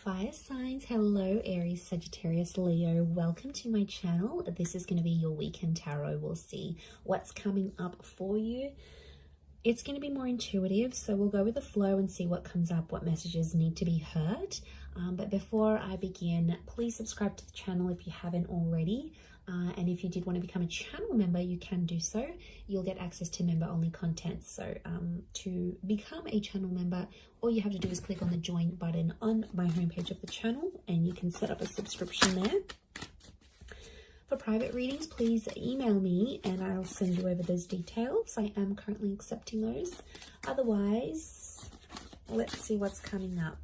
Fire signs, hello Aries, Sagittarius, Leo, welcome to my channel. This is going to be your weekend tarot. We'll see what's coming up for you. It's going to be more intuitive, so we'll go with the flow and see what comes up, what messages need to be heard. But before I begin, please subscribe to the channel if you haven't already. And if you did want to become a channel member, you can do so. You'll get access to member-only content. So to become a channel member, all you have to do is click on the join button on my homepage of the channel, and you can set up a subscription there. For private readings, please email me and I'll send you over those details. I am currently accepting those. Otherwise, let's see what's coming up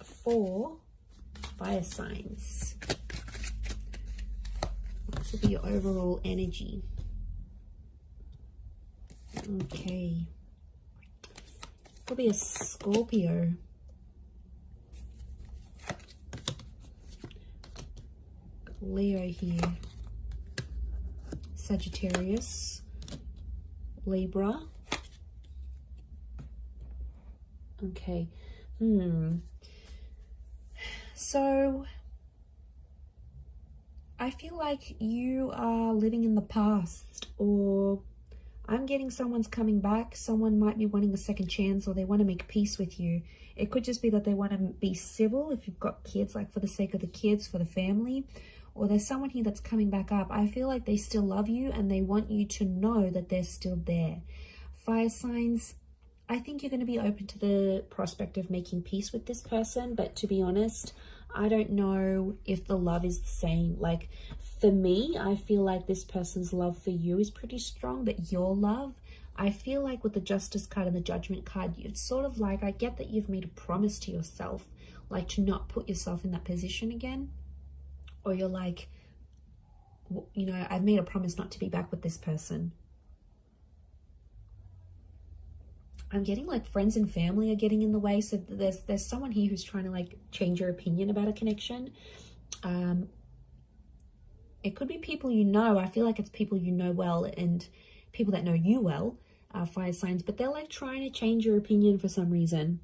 for fire signs. This will be your overall energy. Okay. Could be a Scorpio. Leo here. Sagittarius. Libra. Okay. So I feel like you are living in the past, or I'm getting someone's coming back. Someone might be wanting a second chance, or they want to make peace with you. It could just be that they want to be civil if you've got kids, like for the sake of the kids, for the family. Or there's someone here that's coming back up. I feel like they still love you and they want you to know that they're still there. Fire signs, I think you're going to be open to the prospect of making peace with this person. But to be honest, I don't know if the love is the same. Like for me, I feel like this person's love for you is pretty strong, but your love, I feel like with the Justice card and the Judgment card, it's sort of like, I get that you've made a promise to yourself, like to not put yourself in that position again. Or you're like, you know, I've made a promise not to be back with this person. I'm getting like friends and family are getting in the way. So there's someone here who's trying to like change your opinion about a connection. It could be people you know. I feel like it's people you know well and people that know you well, fire signs. But they're like trying to change your opinion for some reason.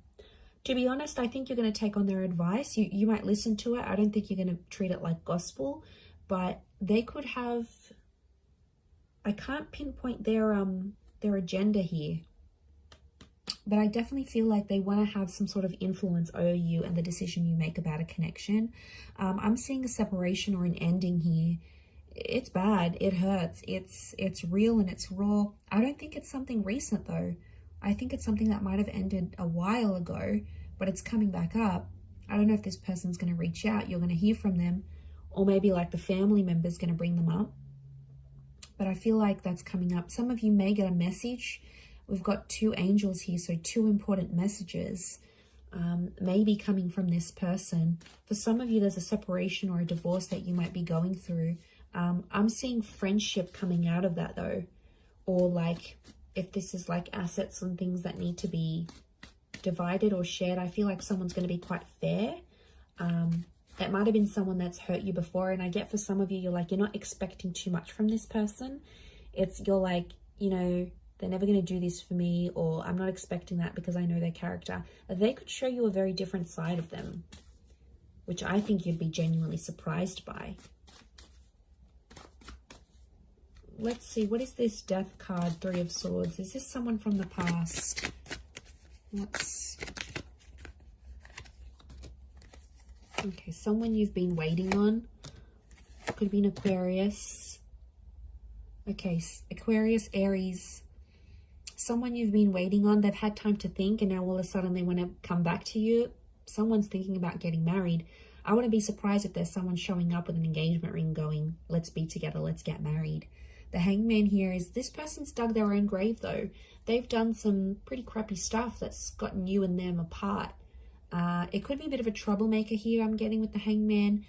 To be honest, I think you're going to take on their advice. You might listen to it. I don't think you're going to treat it like gospel. But they could have... I can't pinpoint their agenda here. But I definitely feel like they want to have some sort of influence over you and the decision you make about a connection. I'm seeing a separation or an ending here. It's bad. It hurts. It's real and it's raw. I don't think it's something recent though. I think it's something that might have ended a while ago, but it's coming back up. I don't know if this person's going to reach out. You're going to hear from them, or maybe like the family member's going to bring them up. But I feel like that's coming up. Some of you may get a message. We've got two angels here, so two important messages maybe coming from this person. For some of you, there's a separation or a divorce that you might be going through. I'm seeing friendship coming out of that though, or like if this is like assets and things that need to be divided or shared, I feel like someone's going to be quite fair. It might have been someone that's hurt you before, and I get for some of you, you're like, you're not expecting too much from this person. You're like, you know, they're never going to do this for me, or I'm not expecting that because I know their character. They could show you a very different side of them, which I think you'd be genuinely surprised by. Let's see, what is this Death card, Three of Swords? Is this someone from the past? Okay, someone you've been waiting on. Could be an Aquarius. Okay, Aquarius, Aries. Someone you've been waiting on. They've had time to think, and now all of a sudden they want to come back to you. Someone's thinking about getting married. I wouldn't be surprised if there's someone showing up with an engagement ring going, let's be together, let's get married. The Hangman here is this person's dug their own grave though. They've done some pretty crappy stuff that's gotten you and them apart. It could be a bit of a troublemaker here, I'm getting with the Hangman.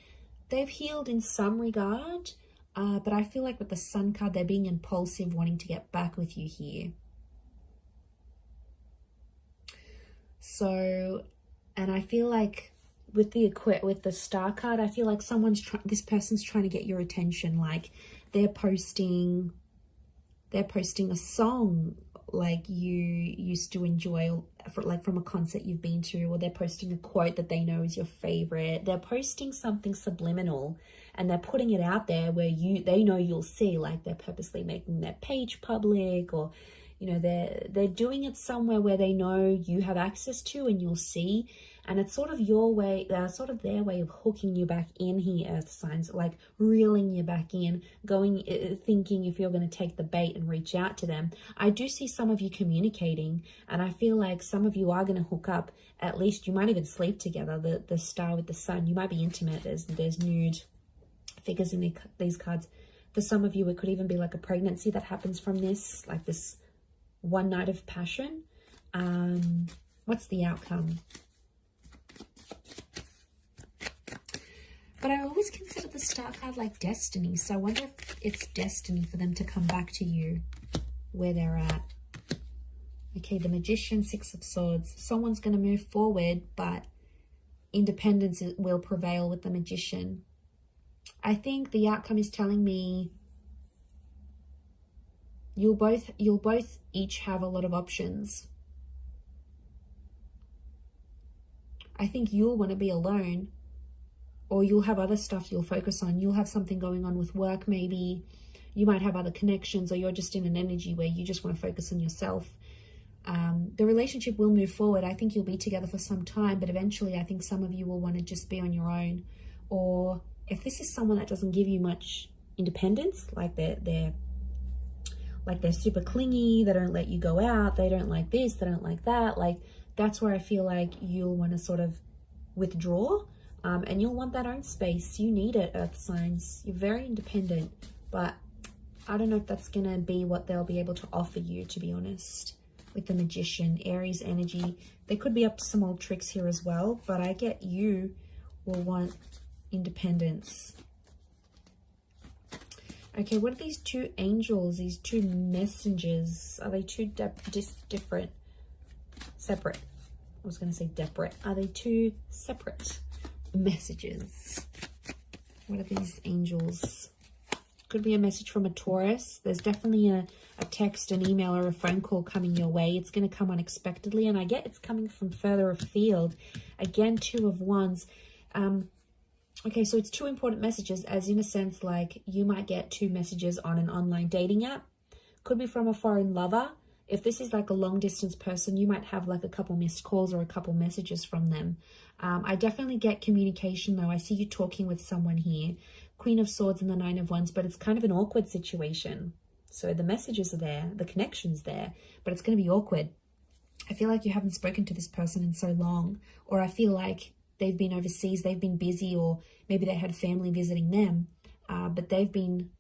They've healed in some regard, but I feel like with the Sun card, they're being impulsive, wanting to get back with you here. So, and I feel like with the Star card, I feel like this person's trying to get your attention. Like they're posting a song like you used to enjoy, like from a concert you've been to, or they're posting a quote that they know is your favorite. They're posting something subliminal and they're putting it out there where they know you'll see, like they're purposely making their page public, or you know, they're doing it somewhere where they know you have access to and you'll see. And it's sort of your way, sort of their way of hooking you back in here, earth signs, like reeling you back in, thinking if you're going to take the bait and reach out to them. I do see some of you communicating, and I feel like some of you are going to hook up. At least you might even sleep together. The star with the sun, you might be intimate. There's nude figures in these cards. For some of you, it could even be like a pregnancy that happens from this, like this one night of passion. What's the outcome? But I always consider the star card like destiny. So I wonder if it's destiny for them to come back to you where they're at. Okay, the Magician, Six of Swords. Someone's going to move forward, but independence will prevail with the Magician. I think the outcome is telling me you'll both each have a lot of options. I think you'll want to be alone, or you'll have other stuff you'll focus on. You'll have something going on with work, maybe. You might have other connections, or you're just in an energy where you just want to focus on yourself. The relationship will move forward. I think you'll be together for some time, but eventually I think some of you will want to just be on your own. Or if this is someone that doesn't give you much independence, like they're super clingy, they don't let you go out, they don't like this, they don't like that, like that's where I feel like you'll want to sort of withdraw. And you'll want that own space. You need it, earth signs. You're very independent, but I don't know if that's going to be what they'll be able to offer you, to be honest. With the Magician, Aries energy, they could be up to some old tricks here as well, but I get you will want independence. Okay, what are these two angels, these two messengers? Are they two different? Separate. I was going to say separate. Are they two separate messages? What are these angels? Could be a message from a Taurus. There's definitely a text, an email, or a phone call coming your way. It's going to come unexpectedly, and I get it's coming from further afield. Again, Two of Wands. Okay, so it's two important messages, as in a sense, like you might get two messages on an online dating app. Could be from a foreign lover. If this is like a long distance person, you might have like a couple missed calls or a couple messages from them. I definitely get communication though. I see you talking with someone here. Queen of Swords and the Nine of Wands, but it's kind of an awkward situation. So the messages are there, the connection's there, but it's going to be awkward. I feel like you haven't spoken to this person in so long, or I feel like they've been overseas, they've been busy, or maybe they had family visiting them, but they've been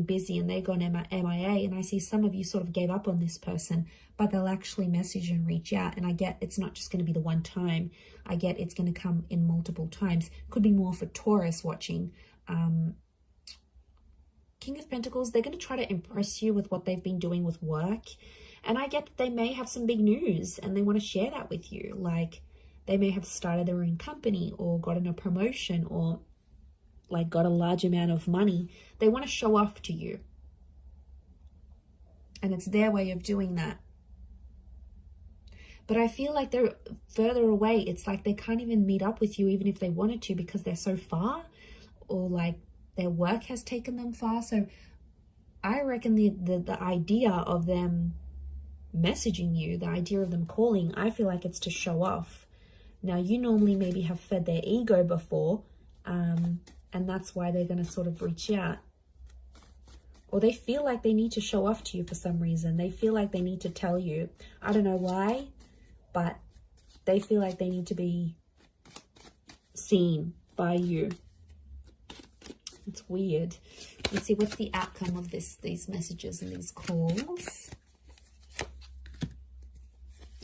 busy and they've gone MIA, and I see some of you sort of gave up on this person, but they'll actually message and reach out, and I get it's not just going to be the one time. I get it's going to come in multiple times. Could be more for Taurus watching. King of Pentacles, they're going to try to impress you with what they've been doing with work, and I get that they may have some big news and they want to share that with you. Like they may have started their own company or gotten a promotion or like got a large amount of money. They want to show off to you, and it's their way of doing that. But I feel like they're further away. It's like they can't even meet up with you even if they wanted to, because they're so far, or like their work has taken them far. So I reckon the idea of them messaging you, the idea of them calling, I feel like it's to show off. Now, you normally maybe have fed their ego before, and that's why they're going to sort of reach out. Or they feel like they need to show off to you for some reason. They feel like they need to tell you. I don't know why, but they feel like they need to be seen by you. It's weird. Let's see, what's the outcome of these messages and these calls?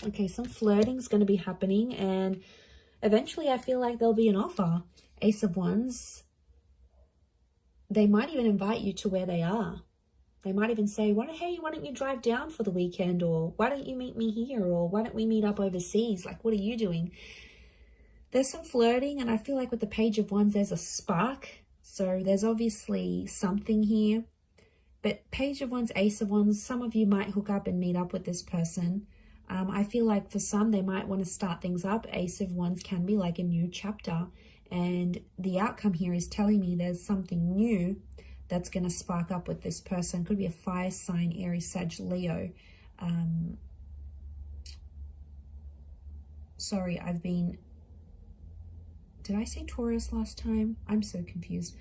Okay, some flirting is going to be happening, and eventually I feel like there'll be an offer. Ace of Wands. They might even invite you to where they are. They might even say, hey, why don't you drive down for the weekend? Or why don't you meet me here? Or why don't we meet up overseas? Like, what are you doing? There's some flirting, and I feel like with the Page of Wands, there's a spark. So there's obviously something here. But Page of Wands, Ace of Wands, some of you might hook up and meet up with this person. I feel like for some, they might want to start things up. Ace of Wands can be like a new chapter. And the outcome here is telling me there's something new that's going to spark up with this person. Could be a fire sign, Aries, Sag, Leo. Sorry, did I say Taurus last time? I'm so confused.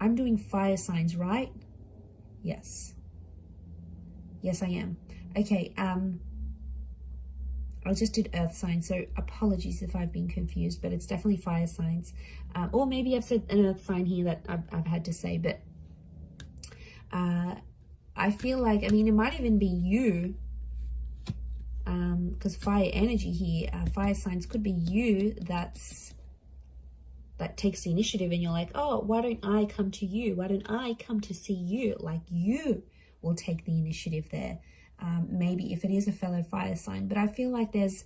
I'm doing fire signs, right? Yes. Yes, I am. Okay, I just did earth signs, so apologies if I've been confused, but it's definitely fire signs. Or maybe I've said an earth sign here that I've had to say, but I feel like, I mean, it might even be you, because fire energy here, fire signs could be you that takes the initiative, and you're like, oh, why don't I come to you? Why don't I come to see you? Like, you will take the initiative there. Maybe if it is a fellow fire sign, but I feel like there's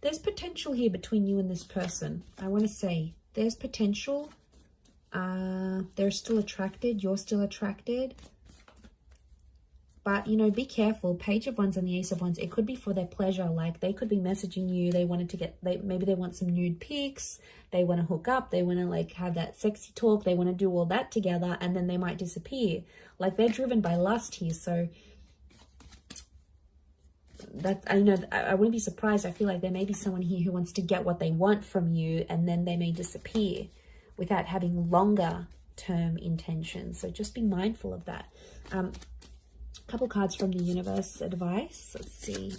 potential here between you and this person. I want to say there's potential. They're still attracted. You're still attracted. But, you know, be careful. Page of Wands and the Ace of Wands, it could be for their pleasure. Like, they could be messaging you. They wanted to maybe they want some nude pics. They want to hook up. They want to, like, have that sexy talk. They want to do all that together, and then they might disappear. Like, they're driven by lust here. So that, I know, I wouldn't be surprised. I feel like there may be someone here who wants to get what they want from you, and then they may disappear without having longer term intentions. So just be mindful of that. Couple cards from the universe advice. Let's see.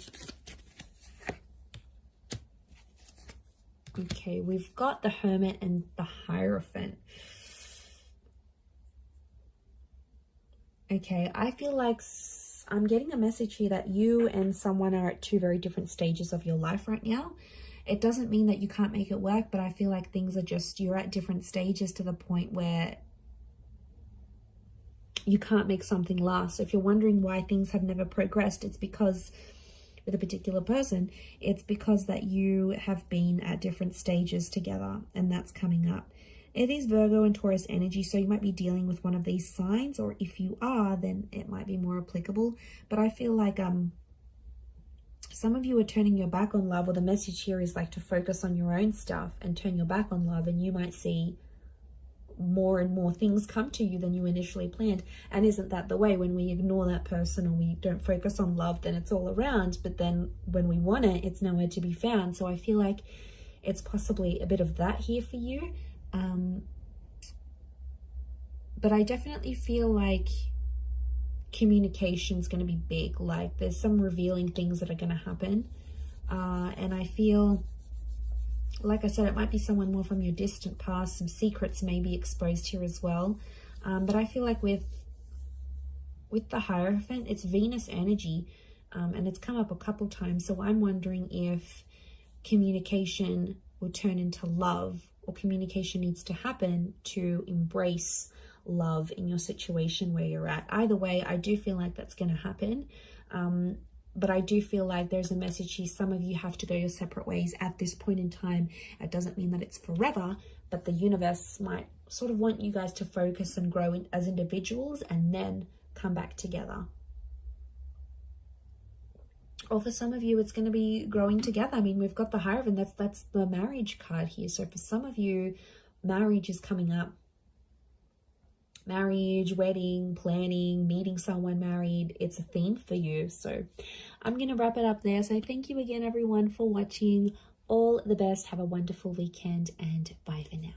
Okay, we've got the Hermit and the Hierophant. Okay, I feel like I'm getting a message here that you and someone are at two very different stages of your life right now. It doesn't mean that you can't make it work, but I feel like things are just, you're at different stages to the point where you can't make something last. So if you're wondering why things have never progressed, it's because with a particular person, it's because that you have been at different stages together, and that's coming up. It is Virgo and Taurus energy, so you might be dealing with one of these signs, or if you are, then it might be more applicable. But I feel like some of you are turning your back on love, or the message here is like to focus on your own stuff and turn your back on love, and you might see more and more things come to you than you initially planned. And isn't that the way? When we ignore that person or we don't focus on love, then it's all around, but then when we want it, it's nowhere to be found. So I feel like it's possibly a bit of that here for you. But I definitely feel like communication is going to be big. Like, there's some revealing things that are going to happen, and I feel, like I said, it might be someone more from your distant past. Some secrets may be exposed here as well. But I feel like with the Hierophant, it's Venus energy, and it's come up a couple times. So I'm wondering if communication will turn into love, or communication needs to happen to embrace love in your situation where you're at. Either way, I do feel like that's going to happen. But I do feel like there's a message here. Some of you have to go your separate ways at this point in time. It doesn't mean that it's forever, but the universe might sort of want you guys to focus and grow as individuals and then come back together. Or for some of you, it's going to be growing together. I mean, we've got the Hierophant. That's the marriage card here. So for some of you, marriage is coming up. Marriage, wedding, planning, meeting someone married, it's a theme for you. So I'm going to wrap it up there. So thank you again, everyone, for watching. All the best. Have a wonderful weekend, and bye for now.